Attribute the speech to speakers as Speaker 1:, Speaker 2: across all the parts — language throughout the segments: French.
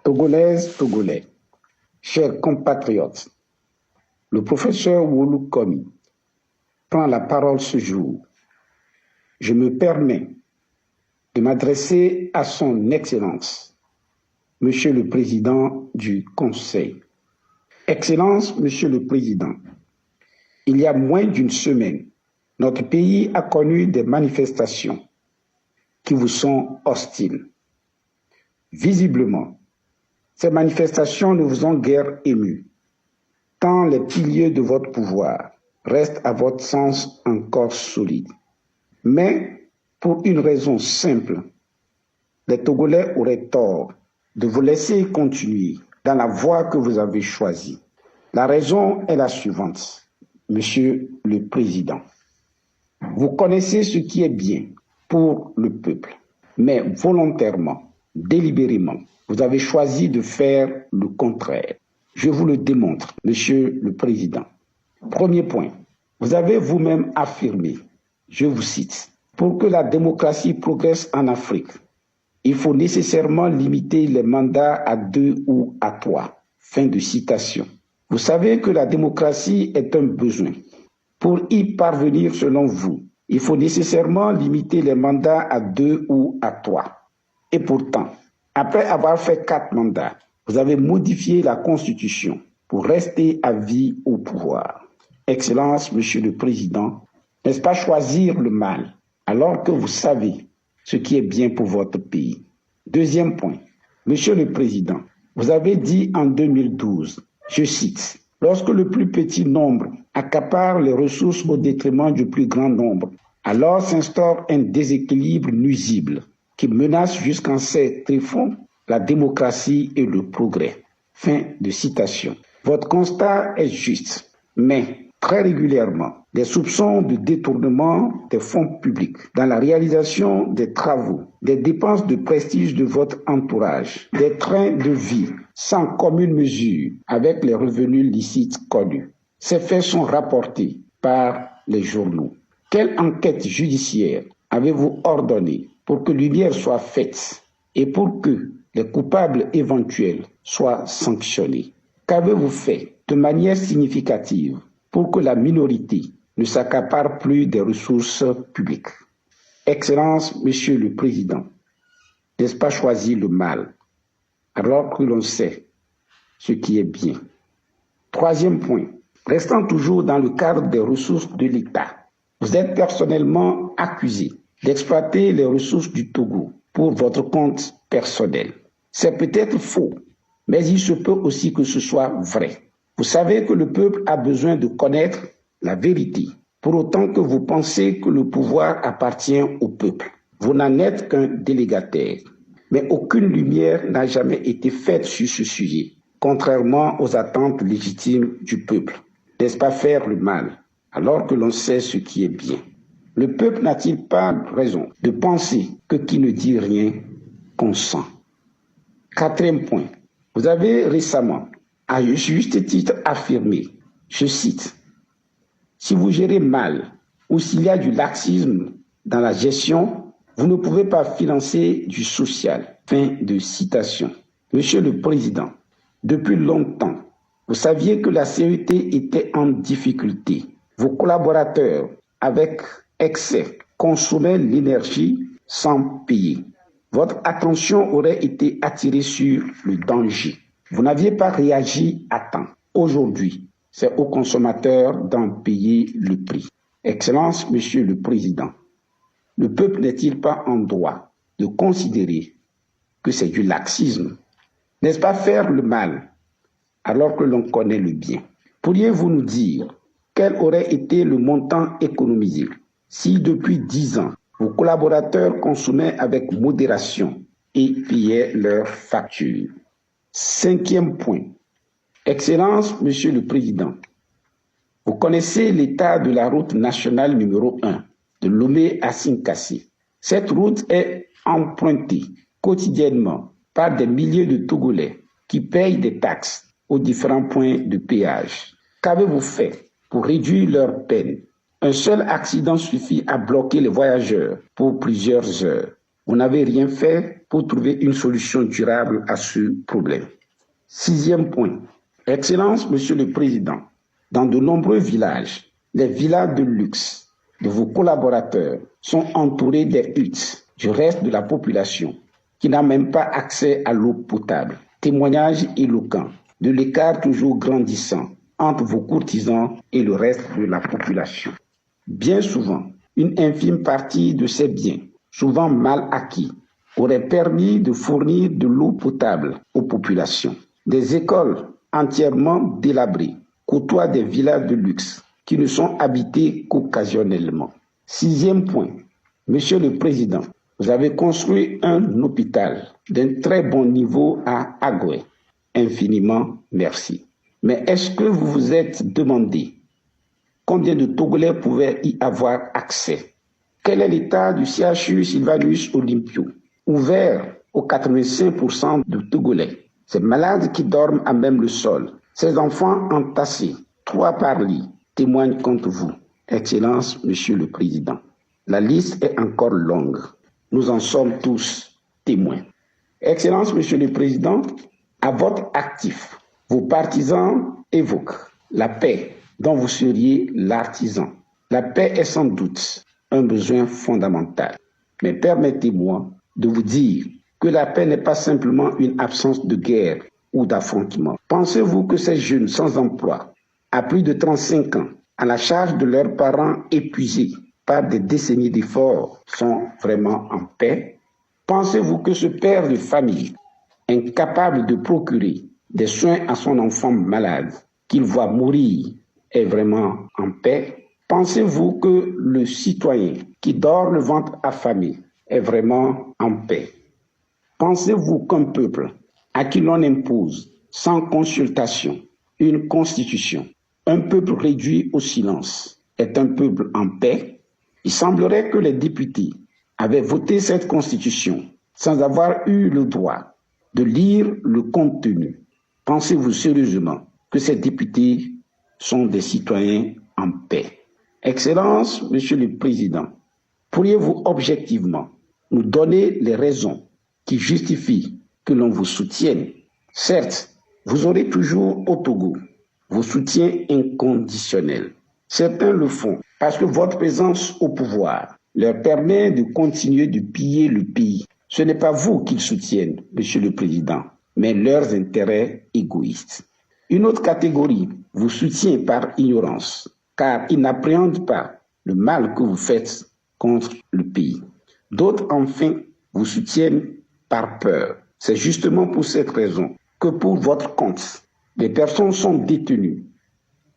Speaker 1: Togolaises, Togolais, chers compatriotes, le professeur Wolu Komi prend la parole ce jour. Je me permets de m'adresser à son Excellence, Monsieur le Président du Conseil. Excellence, Monsieur le Président, il y a moins d'une semaine, notre pays a connu des manifestations qui vous sont hostiles. Visiblement, ces manifestations ne vous ont guère ému, tant les piliers de votre pouvoir restent à votre sens encore solides. Mais pour une raison simple, les Togolais auraient tort de vous laisser continuer dans la voie que vous avez choisie. La raison est la suivante, Monsieur le Président. Vous connaissez ce qui est bien pour le peuple, mais volontairement, délibérément, vous avez choisi de faire le contraire. Je vous le démontre, Monsieur le Président. Premier point, vous avez vous-même affirmé, je vous cite, « Pour que la démocratie progresse en Afrique, il faut nécessairement limiter les mandats à 2 ou à 3. » Fin de citation. Vous savez que la démocratie est un besoin. Pour y parvenir, selon vous, il faut nécessairement limiter les mandats à 2 ou à 3. Et pourtant, après avoir fait 4 mandats, vous avez modifié la Constitution pour rester à vie au pouvoir. Excellence, Monsieur le Président, n'est-ce pas choisir le mal alors que vous savez ce qui est bien pour votre pays? Deuxième point, Monsieur le Président, vous avez dit en 2012, je cite, « Lorsque le plus petit nombre accapare les ressources au détriment du plus grand nombre, alors s'instaure un déséquilibre nuisible qui menace jusqu'en ses tréfonds la démocratie et le progrès. » Fin de citation. Votre constat est juste, mais très régulièrement, des soupçons de détournement des fonds publics dans la réalisation des travaux, des dépenses de prestige de votre entourage, des trains de vie sans commune mesure avec les revenus licites connus. Ces faits sont rapportés par les journaux. Quelle enquête judiciaire avez-vous ordonné pour que lumière soit faite et pour que les coupables éventuels soient sanctionnés? Qu'avez-vous fait de manière significative pour que la minorité ne s'accapare plus des ressources publiques? Excellence, Monsieur le Président, n'est-ce pas choisir le mal alors que l'on sait ce qui est bien? Troisième point, restant toujours dans le cadre des ressources de l'État, vous êtes personnellement accusé d'exploiter les ressources du Togo pour votre compte personnel. C'est peut-être faux, mais il se peut aussi que ce soit vrai. Vous savez que le peuple a besoin de connaître la vérité, pour autant que vous pensez que le pouvoir appartient au peuple. Vous n'en êtes qu'un délégataire. Mais aucune lumière n'a jamais été faite sur ce sujet, contrairement aux attentes légitimes du peuple. N'est-ce pas faire le mal, alors que l'on sait ce qui est bien? Le peuple n'a-t-il pas raison de penser que qui ne dit rien consent? Quatrième point, vous avez récemment, à juste titre, affirmé, je cite, « Si vous gérez mal ou s'il y a du laxisme dans la gestion, vous ne pouvez pas financer du social. » Fin de citation. Monsieur le Président, depuis longtemps, vous saviez que la CET était en difficulté. Vos collaborateurs, avec excès, consommaient l'énergie sans payer. Votre attention aurait été attirée sur le danger. Vous n'aviez pas réagi à temps. Aujourd'hui, c'est aux consommateurs d'en payer le prix. Excellence, Monsieur le Président, le peuple n'est-il pas en droit de considérer que c'est du laxisme? N'est-ce pas faire le mal alors que l'on connaît le bien? Pourriez-vous nous dire quel aurait été le montant économisé si depuis 10 ans, vos collaborateurs consommaient avec modération et payaient leurs factures? Cinquième point. Excellence, Monsieur le Président, vous connaissez l'état de la route nationale numéro 1 de Lomé à Sinkassi. Cette route est empruntée quotidiennement par des milliers de Togolais qui payent des taxes aux différents points de péage. Qu'avez-vous fait pour réduire leur peine? Un seul accident suffit à bloquer les voyageurs pour plusieurs heures. Vous n'avez rien fait pour trouver une solution durable à ce problème. 6e point. Excellence, Monsieur le Président, dans de nombreux villages, les villas de luxe de vos collaborateurs sont entourés des huttes du reste de la population qui n'a même pas accès à l'eau potable. Témoignage éloquent de l'écart toujours grandissant entre vos courtisans et le reste de la population. Bien souvent, une infime partie de ces biens, souvent mal acquis, aurait permis de fournir de l'eau potable aux populations. Des écoles entièrement délabrées côtoient des villages de luxe qui ne sont habités qu'occasionnellement. 6e point. Monsieur le Président, vous avez construit un hôpital d'un très bon niveau à Agoué. Infiniment merci. Mais est-ce que vous vous êtes demandé combien de Togolais pouvaient y avoir accès? Quel est l'état du CHU Sylvanus Olympio, ouvert aux 85% de Togolais? Ces malades qui dorment à même le sol, ces enfants entassés, 3 par lit, témoignent contre vous. Excellence, Monsieur le Président. La liste est encore longue. Nous en sommes tous témoins. Excellence, Monsieur le Président, à votre actif, vos partisans évoquent la paix dont vous seriez l'artisan. La paix est sans doute un besoin fondamental. Mais permettez-moi de vous dire que la paix n'est pas simplement une absence de guerre ou d'affrontement. Pensez-vous que ces jeunes sans emploi, à plus de 35 ans, à la charge de leurs parents épuisés par des décennies d'efforts, sont vraiment en paix? Pensez-vous que ce père de famille, incapable de procurer des soins à son enfant malade, qu'il voit mourir, est vraiment en paix? Pensez-vous que le citoyen qui dort le ventre affamé est vraiment en paix? Pensez-vous qu'un peuple à qui l'on impose sans consultation une constitution, un peuple réduit au silence, est un peuple en paix? Il semblerait que les députés avaient voté cette constitution sans avoir eu le droit de lire le contenu. Pensez-vous sérieusement que ces députés sont des citoyens en paix? Excellence, Monsieur le Président, pourriez-vous objectivement nous donner les raisons qui justifient que l'on vous soutienne? Certes, vous aurez toujours au Togo vos soutiens inconditionnels. Certains le font parce que votre présence au pouvoir leur permet de continuer de piller le pays. Ce n'est pas vous qu'ils soutiennent, Monsieur le Président, mais leurs intérêts égoïstes. Une autre catégorie vous soutient par ignorance, car ils n'appréhendent pas le mal que vous faites contre le pays. D'autres, enfin, vous soutiennent par peur. C'est justement pour cette raison que pour votre compte, des personnes sont détenues,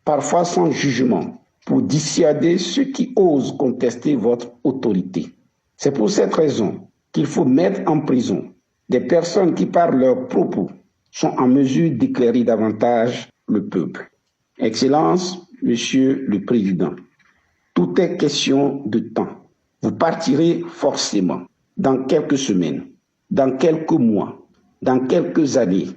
Speaker 1: parfois sans jugement, pour dissuader ceux qui osent contester votre autorité. C'est pour cette raison qu'il faut mettre en prison des personnes qui, par leurs propos, sont en mesure d'éclairer davantage le peuple. Excellence, Monsieur le Président, tout est question de temps. Vous partirez forcément dans quelques semaines, dans quelques mois, dans quelques années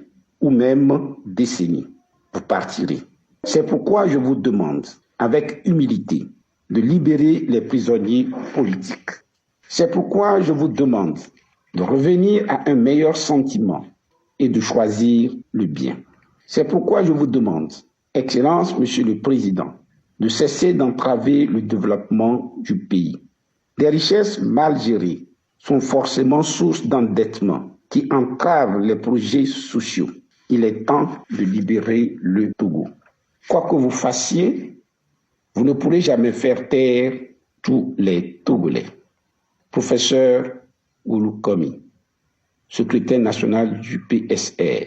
Speaker 1: ou même décennies. Vous partirez. C'est pourquoi je vous demande, avec humilité, de libérer les prisonniers politiques. C'est pourquoi je vous demande de revenir à un meilleur sentiment et de choisir le bien. C'est pourquoi je vous demande, Excellence, Monsieur le Président, de cesser d'entraver le développement du pays. Des richesses mal gérées sont forcément source d'endettement qui entravent les projets sociaux. Il est temps de libérer le Togo. Quoi que vous fassiez, vous ne pourrez jamais faire taire tous les Togolais. Professeur Oulou Komi, secrétaire national du PSR,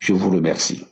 Speaker 1: je vous remercie.